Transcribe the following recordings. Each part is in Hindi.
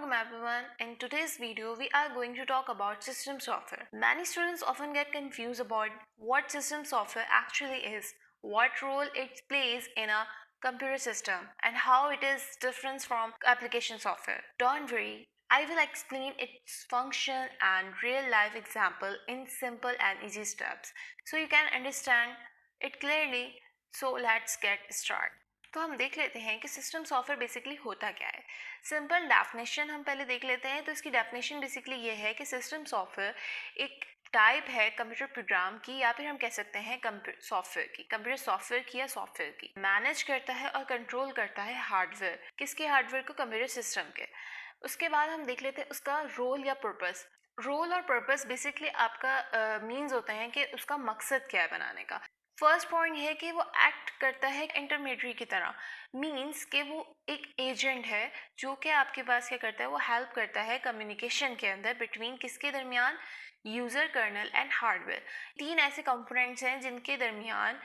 Assalamualaikum everyone. In today's video, we are going to talk about system software. Many students often get confused about what system software actually is, what role it plays in a computer system, and how it is different from application software. Don't worry, I will explain its function and real life example in simple and easy steps so you can understand it clearly. So let's get started. तो हम देख लेते हैं कि सिस्टम सॉफ्टवेयर बेसिकली होता क्या है. सिंपल डेफिनेशन हम पहले देख लेते हैं. तो इसकी डेफिनेशन बेसिकली ये है कि सिस्टम सॉफ्टवेयर एक टाइप है कंप्यूटर प्रोग्राम की, या फिर हम कह सकते हैं सॉफ्टवेयर की, कंप्यूटर सॉफ्टवेयर की या सॉफ्टवेयर की. मैनेज करता है और कंट्रोल करता है हार्डवेयर. किसके हार्डवेयर को? कंप्यूटर सिस्टम के. उसके बाद हम देख लेते हैं उसका रोल या पर्पस. रोल और पर्पस बेसिकली आपका मीन्स होता है कि उसका मकसद क्या है बनाने का. फर्स्ट पॉइंट है कि वो एक्ट करता है इंटरमीडियरी की तरह. मीन्स कि वो एक एजेंट है जो कि आपके पास क्या करता है, वो हेल्प करता है कम्युनिकेशन के अंदर बिटवीन किसके दरमियान, यूज़र, कर्नल एंड हार्डवेयर. तीन ऐसे कंपोनेंट्स हैं जिनके दरमियान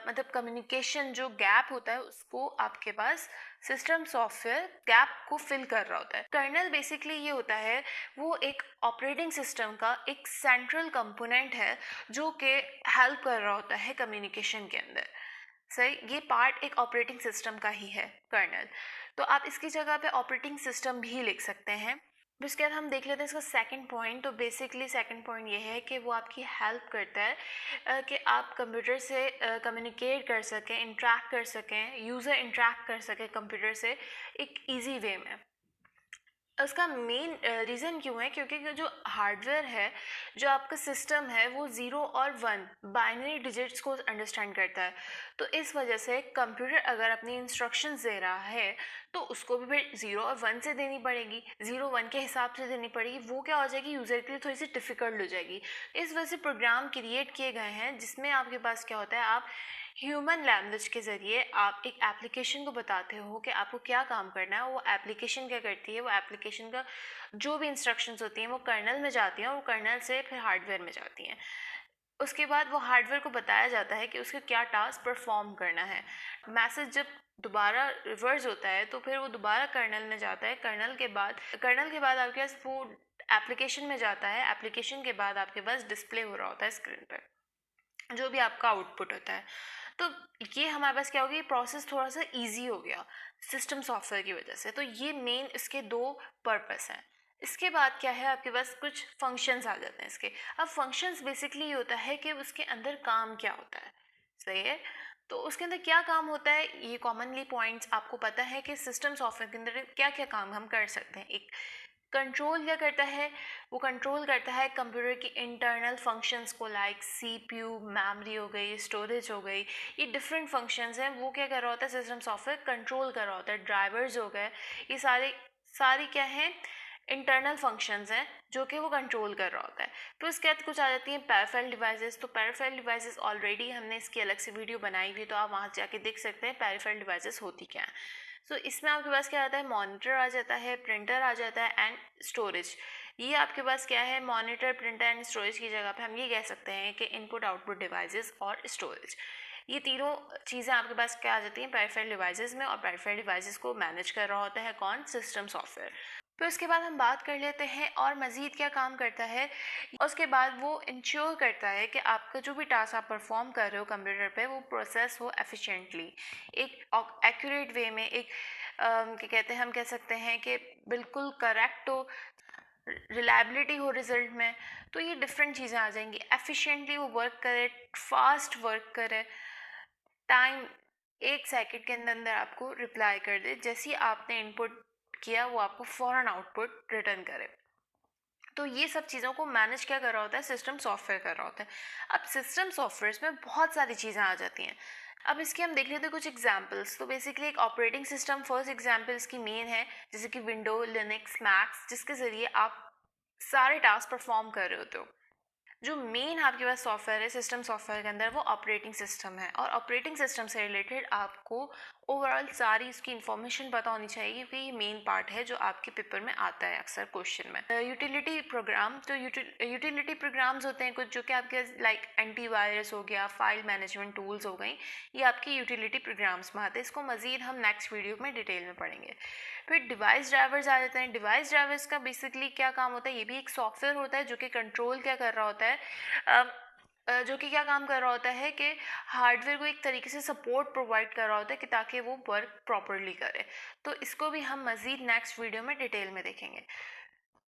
मतलब कम्युनिकेशन जो गैप होता है उसको आपके पास सिस्टम सॉफ्टवेयर गैप को फिल कर रहा होता है. कर्नल बेसिकली ये होता है, वो एक ऑपरेटिंग सिस्टम का एक सेंट्रल कंपोनेंट है जो कि हेल्प कर रहा होता है कम्युनिकेशन के अंदर. सही, ये पार्ट एक ऑपरेटिंग सिस्टम का ही है कर्नल. तो आप इसकी जगह पे ऑपरेटिंग सिस्टम भी लिख सकते हैं. उसके बाद हम देख लेते हैं इसका सेकंड पॉइंट. तो बेसिकली सेकंड पॉइंट ये है कि वो आपकी हेल्प करता है कि आप कंप्यूटर से कम्युनिकेट कर सकें, इंटरेक्ट कर सकें, यूज़र इंटरेक्ट कर सके कंप्यूटर से एक इजी वे में. उसका मेन रीज़न क्यों है? क्योंकि जो हार्डवेयर है, जो आपका सिस्टम है, वो 0 और 1 बाइनरी डिजिट्स को अंडरस्टैंड करता है. तो इस वजह से कंप्यूटर अगर अपनी इंस्ट्रक्शंस दे रहा है तो उसको भी फिर 0 और 1 से देनी पड़ेगी, 0 1 के हिसाब से देनी पड़ेगी. वो क्या हो जाएगी, यूज़र के लिए थोड़ी सी डिफ़िकल्ट हो जाएगी. इस वजह से प्रोग्राम क्रिएट किए गए हैं जिसमें आपके पास क्या होता है, आप ह्यूमन लैंग्वेज के ज़रिए आप एक एप्लीकेशन को बताते हो कि आपको क्या काम करना है. वो एप्लीकेशन क्या करती है, वो एप्लीकेशन का जो भी इंस्ट्रक्शंस होती हैं वो कर्नल में जाती हैं, और वो कर्नल से फिर हार्डवेयर में जाती हैं. उसके बाद वो हार्डवेयर को बताया जाता है कि उसको क्या टास्क परफॉर्म करना है. मैसेज जब दोबारा रिवर्स होता है तो फिर वो दोबारा कर्नल में जाता है. कर्नल के बाद आपके पास वो एप्लीकेशन में जाता है. एप्लीकेशन के बाद आपके पास डिस्प्ले हो रहा होता है स्क्रीन पर, जो भी आपका आउटपुट होता है. तो ये हमारे पास क्या हो गया, प्रोसेस थोड़ा सा इजी हो गया सिस्टम सॉफ्टवेयर की वजह से. तो ये मेन इसके दो पर्पस हैं. इसके बाद क्या है, आपके पास कुछ फंक्शंस आ जाते हैं इसके. अब फंक्शंस बेसिकली ये होता है कि उसके अंदर काम क्या होता है. सही है. तो उसके अंदर क्या काम होता है, ये कॉमनली पॉइंट्स आपको पता है कि सिस्टम सॉफ्टवेयर के अंदर क्या क्या काम हम कर सकते हैं. एक कंट्रोल क्या करता है, वो कंट्रोल करता है कंप्यूटर की इंटरनल फंक्शंस को, लाइक सीपीयू, मेमोरी हो गई, स्टोरेज हो गई. ये डिफरेंट फंक्शंस हैं, वो क्या कर रहा होता है, सिस्टम सॉफ्टवेयर कंट्रोल कर रहा होता है. ड्राइवर्स हो गए, ये सारी क्या हैं, इंटरनल फंक्शंस हैं जो कि वो कंट्रोल कर रहा होता है. तो इसके बाद कुछ आ जाती हैं पैराफेरल डिवाइसेस. तो पैराफेरल डिवाइसेस ऑलरेडी हमने इसकी अलग से वीडियो बनाई हुई, तो आप वहाँ जाके देख सकते हैं पैराफेरल डिवाइसेस होती क्या है. सो इसमें आपके पास क्या आता है, मॉनिटर आ जाता है, प्रिंटर आ जाता है एंड स्टोरेज. ये आपके पास क्या है, मॉनिटर, प्रिंटर एंड स्टोरेज की जगह पे हम ये कह सकते हैं कि इनपुट आउटपुट डिवाइसेस और स्टोरेज. ये तीनों चीज़ें आपके पास क्या आ जाती हैं पेरिफेरल डिवाइसेस में, और पेरिफेरल डिवाइसेस को मैनेज कर रहा होता है कौन, सिस्टम सॉफ्टवेयर. फिर उसके बाद हम बात कर लेते हैं और मज़ीद क्या काम करता है. उसके बाद वो इंश्योर करता है कि आपका जो भी टास्क आप परफॉर्म कर रहे हो कंप्यूटर पे, वो प्रोसेस हो एफिशिएंटली, एक एक्यूरेट वे में, एक क्या कहते हैं, हम कह सकते हैं कि बिल्कुल करेक्ट हो, रिलायबिलिटी हो रिजल्ट में. तो ये डिफरेंट चीज़ें आ जाएंगी. एफिशिएंटली वो वर्क करे, फास्ट वर्क करे, टाइम 1 सेकंड के अंदर अंदर आपको रिप्लाई कर दे, जैसे ही आपने इनपुट किया वो आपको फ़ौरन आउटपुट रिटर्न करे. तो ये सब चीज़ों को मैनेज क्या कर रहा होता है, सिस्टम सॉफ्टवेयर कर रहा होता है. अब सिस्टम सॉफ्टवेयर में बहुत सारी चीज़ें आ जाती हैं. अब इसके हम देख लेते हैं कुछ एग्जांपल्स. तो बेसिकली एक ऑपरेटिंग सिस्टम फर्स्ट एग्जांपल इसकी मेन है, जैसे कि विंडो, लिनक्स, मैक्स, जिसके ज़रिए आप सारे टास्क परफॉर्म कर रहे होते हो. जो मेन आपके पास सॉफ्टवेयर है सिस्टम सॉफ्टवेयर के अंदर, वो ऑपरेटिंग सिस्टम है. और ऑपरेटिंग सिस्टम से रिलेटेड आपको ओवरऑल सारी इसकी इन्फॉर्मेशन पता होनी चाहिए, क्योंकि ये मेन पार्ट है जो आपके पेपर में आता है अक्सर क्वेश्चन में. Utility programme. तो यूटिलिटी प्रोग्राम्स होते हैं कुछ जो कि आपके लाइक एंटीवायरस हो गया, फाइल मैनेजमेंट टूल्स हो गई, ये आपकी यूटिलिटी प्रोग्राम्स में आते हैं. इसको मज़ीद हम नेक्स्ट वीडियो में डिटेल में पढ़ेंगे. फिर डिवाइस ड्राइवर्स आ जाते हैं। डिवाइस ड्राइवर्स का बेसिकली क्या काम होता है, ये भी एक सॉफ्टवेयर होता है जो कि कंट्रोल क्या कर रहा होता है, जो कि क्या काम कर रहा होता है कि हार्डवेयर को एक तरीके से सपोर्ट प्रोवाइड कर रहा होता है कि ताकि वो वर्क प्रॉपरली करे। तो इसको भी हम मज़ीद नेक्स्ट वीडियो में डिटेल में देखेंगे।